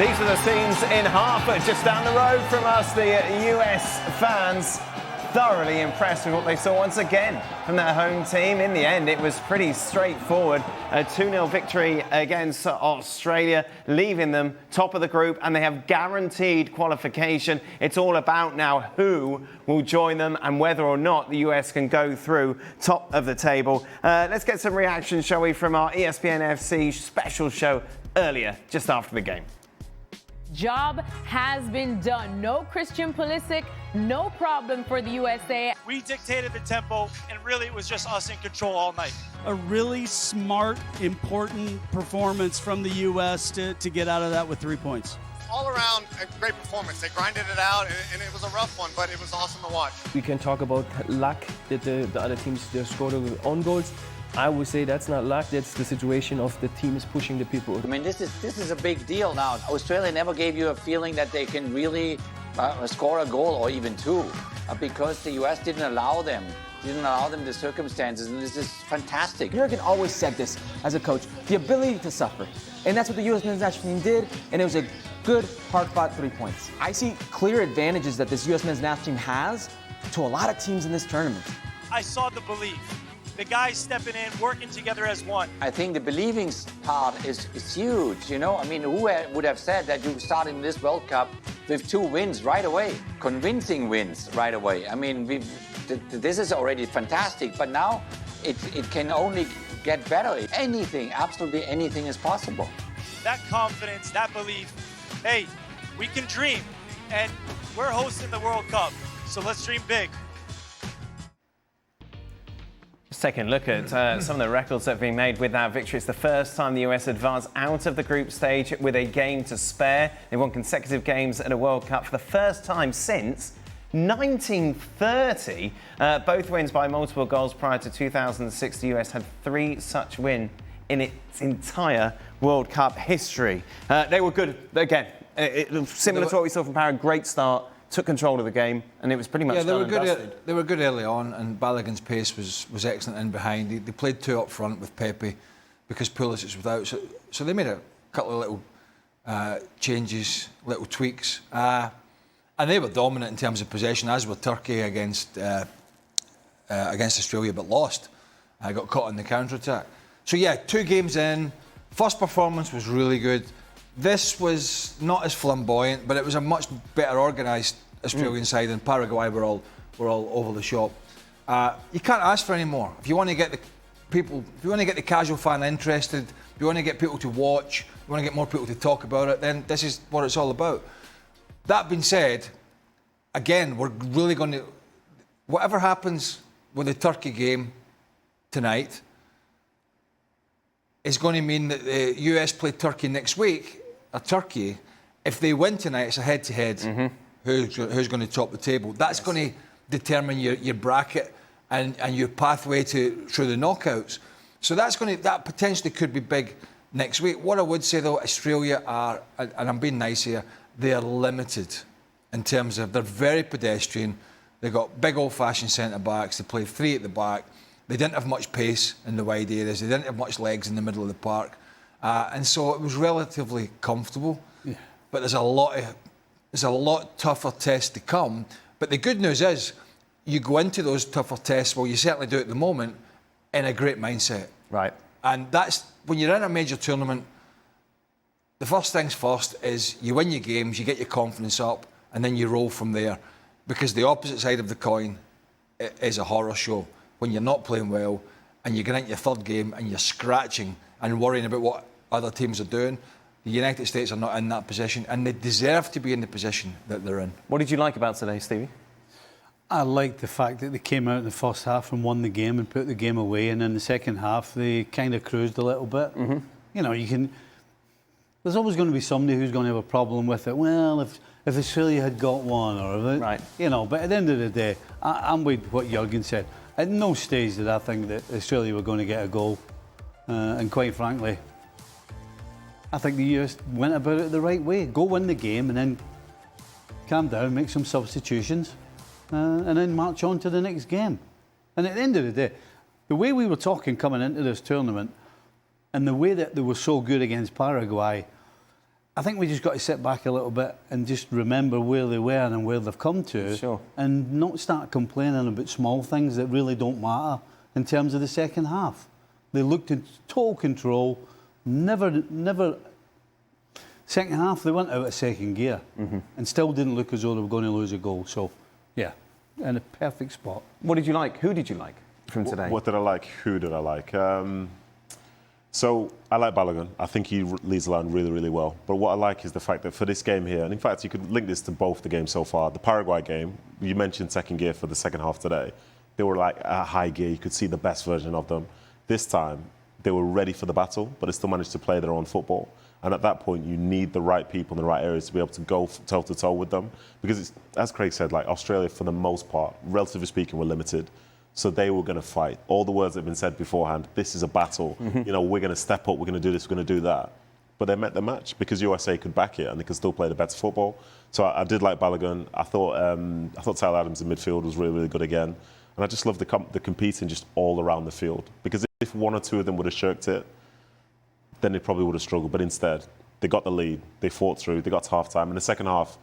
These are the scenes in Hartford, just down the road from us. The US fans thoroughly impressed with what they saw once again from their home team. In the end, it was pretty straightforward. A 2-0 victory against Australia, leaving them top of the group, and they have guaranteed qualification. It's all about now who will join them and whether or not the US can go through top of the table. Let's get some reactions, shall we, from our ESPN FC special show earlier, just after the game. Job has been done. No Christian Pulisic, no problem for the USA. We dictated the tempo, and really it was just us in control all night. A really smart, important performance from the U.S. to get out of that with 3 points. All around, a great performance. They grinded it out, and it was a rough one, but it was awesome to watch. We can talk about luck that the other teams just scored own goals. I would say that's not luck, that's the situation of the teams pushing the people. I mean, this is a big deal now. Australia never gave you a feeling that they can really score a goal or even two because the US didn't allow them the circumstances, and this is fantastic. Jurgen always said this as a coach, the ability to suffer. And that's what the US men's national team did, and it was a good, hard-fought 3 points. I see clear advantages that this US men's national team has to a lot of teams in this tournament. I saw the belief. The guys stepping in, working together as one. I think the believing part is huge, you know? I mean, who would have said that you started in this World Cup with 2 wins right away? Convincing wins right away. I mean, this is already fantastic, but now it can only get better. Anything, absolutely anything is possible. That confidence, that belief, hey, we can dream, and we're hosting the World Cup, so let's dream big. Let's take a look at some of the records that have been made with that victory. It's the first time the US advanced out of the group stage with a game to spare. They won consecutive games at a World Cup for the first time since 1930. Both wins by multiple goals. Prior to 2006, the US had 3 such wins in its entire World Cup history. They were good again. Similar to what we saw from Paraguay, great start. Took control of the game, and it was pretty much done and dusted. They were good early on, and Balogun's pace was excellent in behind. They played 2 up front with Pepe because Pulisic was out, so they made a couple of little changes, little tweaks, and they were dominant in terms of possession, as were Turkey against Australia, but lost. Got caught in the counter-attack. So yeah, 2 games in. First performance was really good. This was not as flamboyant, but it was a much better organised Australian side, and Paraguay were all over the shop. You can't ask for any more. If you want to get the casual fan interested, if you want to get people to watch, you want to get more people to talk about it, then this is what it's all about. That being said, again, we're really going to, whatever happens with the Turkey game tonight, is going to mean that the US play Turkey next week. Turkey, if they win tonight, it's a head-to-head. Who's going to top the table? That's going to determine your bracket and your pathway through the knockouts. So that potentially could be big next week. What I would say though, Australia are, and I'm being nice here, they are limited in terms of they're very pedestrian. They've got big old-fashioned centre backs. They play 3 at the back. They didn't have much pace in the wide areas. They didn't have much legs in the middle of the park. And so it was relatively comfortable. Yeah. But there's a lot tougher tests to come. But the good news is, you go into those tougher tests, well, you certainly do at the moment, in a great mindset. Right. And that's, when you're in a major tournament, the first things first is you win your games, you get your confidence up, and then you roll from there. Because the opposite side of the coin is a horror show. When you're not playing well, and you get into your 3rd game, and you're scratching and worrying about what other teams are doing. The United States are not in that position, and they deserve to be in the position that they're in. What did you like about today, Stevie? I liked the fact that they came out in the first half and won the game and put the game away, and in the second half they kind of cruised a little bit. You know, there's always going to be somebody who's going to have a problem with it. Well, if Australia had got one, or right, you know. But at the end of the day, I'm with what Jurgen said. At no stage did I think that Australia were going to get a goal, and quite frankly, I think the US went about it the right way. Go win the game and then calm down, make some substitutions, and then march on to the next game. And at the end of the day, the way we were talking coming into this tournament and the way that they were so good against Paraguay, I think we just got to sit back a little bit and just remember where they were and where they've come to, Sure. and not start complaining about small things that really don't matter in terms of the second half. They looked in total control, never. Second half, they went out of second gear and still didn't look as though they were going to lose a goal. So, yeah, in a perfect spot. What did you like? Who did you like from today? What did I like? Who did I like? So I like Balogun. I think he leads the line really, really well. But what I like is the fact that for this game here, and in fact, you could link this to both the games so far. The Paraguay game, you mentioned second gear for the second half today. They were like a high gear. You could see the best version of them. This time, they were ready for the battle, but they still managed to play their own football. And at that point, you need the right people in the right areas to be able to go toe-to-toe with them. Because, it's, as Craig said, like Australia, for the most part, relatively speaking, were limited. So they were going to fight. All the words that have been said beforehand, this is a battle. You know, we're going to step up, we're going to do this, we're going to do that. But they met the match because USA could back it and they could still play the better football. So I did like Balogun. I thought Tyler Adams in midfield was really, really good again. And I just love the competing just all around the field. Because if one or two of them would have shirked it, then they probably would have struggled. But instead, they got the lead, they fought through, they got to half-time. And the second half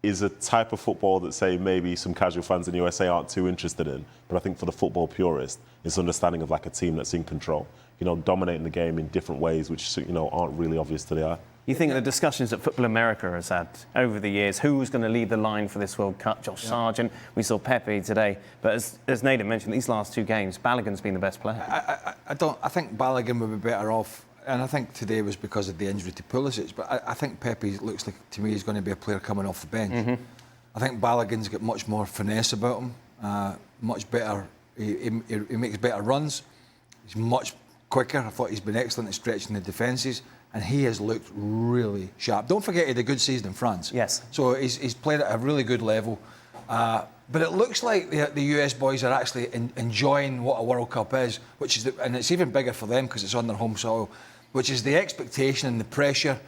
is a type of football that, say, maybe some casual fans in the USA aren't too interested in. But I think for the football purist, it's understanding of like a team that's in control, you know, dominating the game in different ways, which, you know, aren't really obvious to the eye. You think the discussions that Football America has had over the years, who was going to lead the line for this World Cup? Josh Sargent, we saw Pepe today. But as Nedum mentioned, these last two games, Balogun's been the best player. I think Balogun would be better off. And I think today was because of the injury to Pulisic. But I think Pepe looks like, to me, he's going to be a player coming off the bench. I think Balogun's got much more finesse about him, much better. He makes better runs. He's much quicker. I thought he's been excellent at stretching the defences. And he has looked really sharp. Don't forget he had a good season in France. Yes. So he's played at a really good level. But it looks like the US boys are actually enjoying what a World Cup is, and it's even bigger for them because it's on their home soil, which is the expectation and the pressure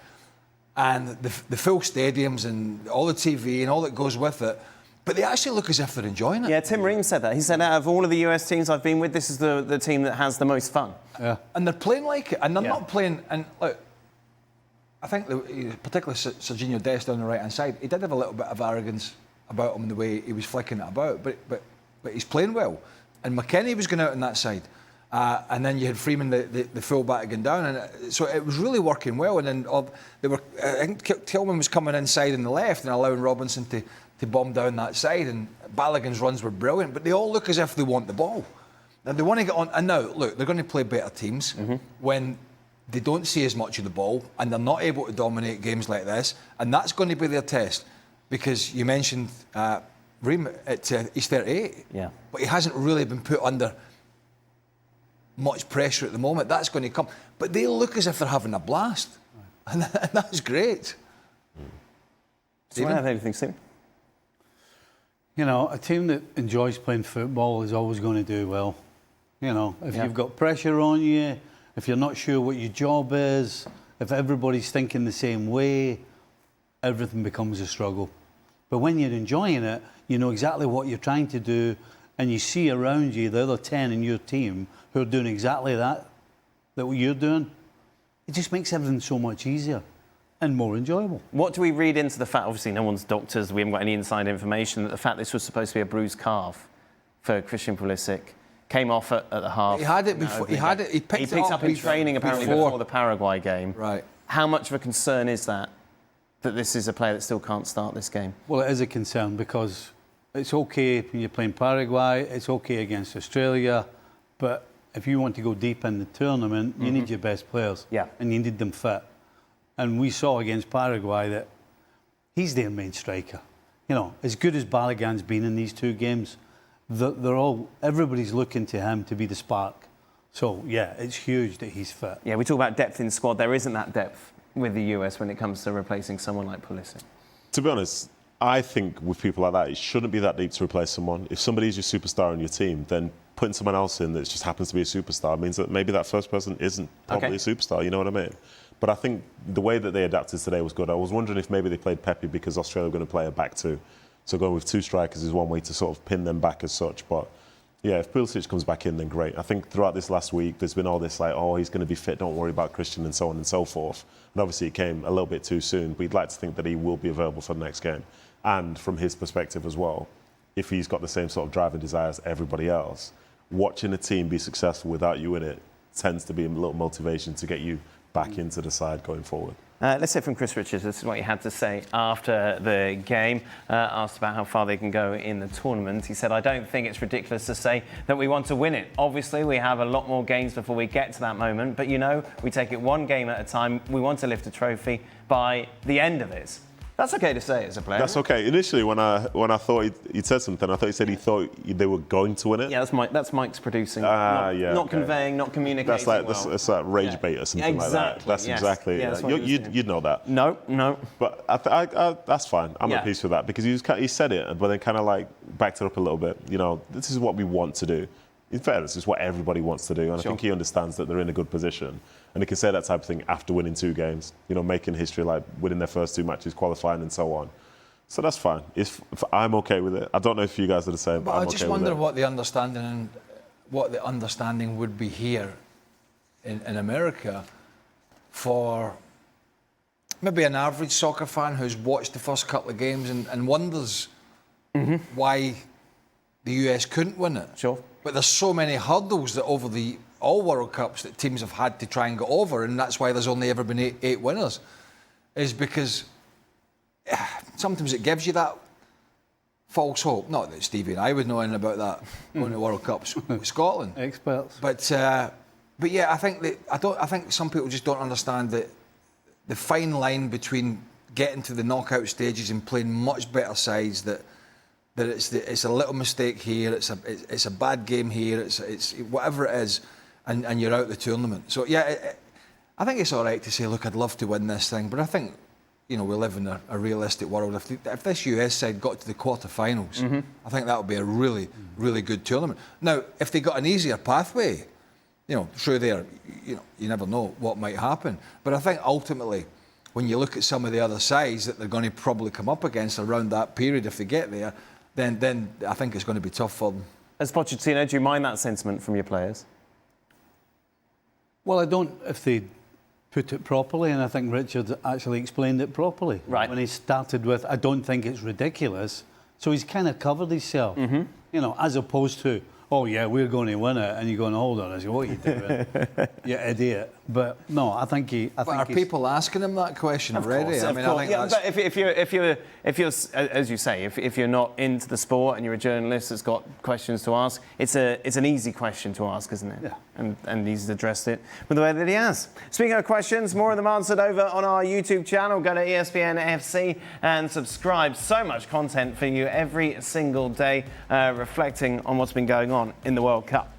and the full stadiums and all the TV and all that goes with it. But they actually look as if they're enjoying it. Yeah, Tim Ream said that. He said, out of all of the US teams I've been with, this is the team that has the most fun. Yeah. And they're playing like it, and they're not playing. And look, I think particularly Serginho Dest down the right-hand side, he did have a little bit of arrogance about him, the way he was flicking it about, but he's playing well. And McKennie was going out on that side. And then you had Freeman, the full-back, going down. And so it was really working well. And then I think Tillman was coming inside on the left and allowing Robinson to bomb down that side. And Balogun's runs were brilliant. But they all look as if they want the ball. And they want to get on. And now, look, they're going to play better teams when they don't see as much of the ball and they're not able to dominate games like this. And that's going to be their test. Because you mentioned Ream, he's 38. Yeah. But he hasn't really been put under much pressure at the moment. That's going to come. But they look as if they're having a blast. And that's great. Do you have anything, Steve? You know, a team that enjoys playing football is always going to do well. You know, if you've got pressure on you, if you're not sure what your job is, if everybody's thinking the same way, everything becomes a struggle. But when you're enjoying it, you know exactly what you're trying to do, and you see around you the other 10 in your team who are doing exactly that what you're doing. It just makes everything so much easier and more enjoyable. What do we read into the fact, obviously no one's doctors, we haven't got any inside information, that the fact this was supposed to be a bruised calf for Christian Pulisic came off at the half. He had it before. He picked it up in training apparently before the Paraguay game. Right. How much of a concern is that this is a player that still can't start this game? Well, it is a concern because it's okay when you're playing Paraguay, it's okay against Australia, but if you want to go deep in the tournament, you need your best players. Yeah. And you need them fit. And we saw against Paraguay that he's their main striker. You know, as good as Balogun's been in these two games, everybody's looking to him to be the spark. So, yeah, it's huge that he's fit. Yeah, we talk about depth in the squad. There isn't that depth with the US when it comes to replacing someone like Pulisic. To be honest, I think with people like that, it shouldn't be that deep to replace someone. If somebody's your superstar in your team, then putting someone else in that just happens to be a superstar means that maybe that first person isn't probably a superstar, you know what I mean? But I think the way that they adapted today was good. I was wondering if maybe they played Pepe because Australia were going to play a back two. So going with two strikers is one way to sort of pin them back as such. But Yeah, if Pulisic comes back in, then great. I think throughout this last week, there's been all this like, oh, he's going to be fit, don't worry about Christian, and so on and so forth. And obviously it came a little bit too soon. We'd like to think that he will be available for the next game. And from his perspective as well, if he's got the same sort of drive and desire as everybody else, watching a team be successful without you in it tends to be a little motivation to get you back into the side going forward. Let's hear from Chris Richards. This is what he had to say after the game. Asked about how far they can go in the tournament. He said, I don't think it's ridiculous to say that we want to win it. Obviously, we have a lot more games before we get to that moment. But, you know, we take it one game at a time. We want to lift a trophy by the end of it. That's okay to say as a player. That's okay. Initially, when I thought he'd said something, I thought he said he thought they were going to win it. Yeah, that's Mike's producing. Not conveying, not communicating. That's like well. that's like rage bait or something like that. That's exactly. Yeah, you'd know that. No. But I that's fine. I'm at peace with that because he said it, but then kind of like backed it up a little bit. You know, this is what we want to do. In fairness, it's what everybody wants to do, and I think he understands that they're in a good position. And he can say that type of thing after winning 2 games, you know, making history, like winning their first 2 matches, qualifying and so on. So that's fine. I'm okay with it. I don't know if you guys are the same, but I'm okay with it. I just wonder what the understanding would be here in America for maybe an average soccer fan who's watched the first couple of games and wonders why the US couldn't win it. Sure. But there's so many hurdles that over all World Cups that teams have had to try and get over, and that's why there's only ever been eight winners, is because sometimes it gives you that false hope. Not that Stevie and I would know anything about that going to World Cups with Scotland. Experts. But yeah, I think some people just don't understand the fine line between getting to the knockout stages and playing much better sides that it's a little mistake here, it's a bad game here, it's whatever it is, and you're out the tournament. So yeah, I think it's all right to say, look, I'd love to win this thing, but I think, you know, we live in a realistic world. If this US side got to the quarterfinals, I think that would be a really, really good tournament. Now, if they got an easier pathway, you know, through there, you know, you never know what might happen. But I think ultimately, when you look at some of the other sides that they're going to probably come up against around that period, if they get there, then I think it's going to be tough for them. As Pochettino, do you mind that sentiment from your players? Well, I don't if they put it properly, and I think Richard actually explained it properly. Right. When he started with, I don't think it's ridiculous. So he's kind of covered himself, you know, as opposed to, oh yeah, we're going to win it, and you're going, hold on, I say, what are you doing? You idiot. But no, I think are people asking him that question already? Of course. I think but if you're, as you say, if you're not into the sport and you're a journalist that's got questions to ask, it's an easy question to ask, isn't it? Yeah. And he's addressed it with the way that he has. Speaking of questions, more of them answered over on our YouTube channel. Go to ESPN FC and subscribe. So much content for you every single day, reflecting on what's been going on in the World Cup.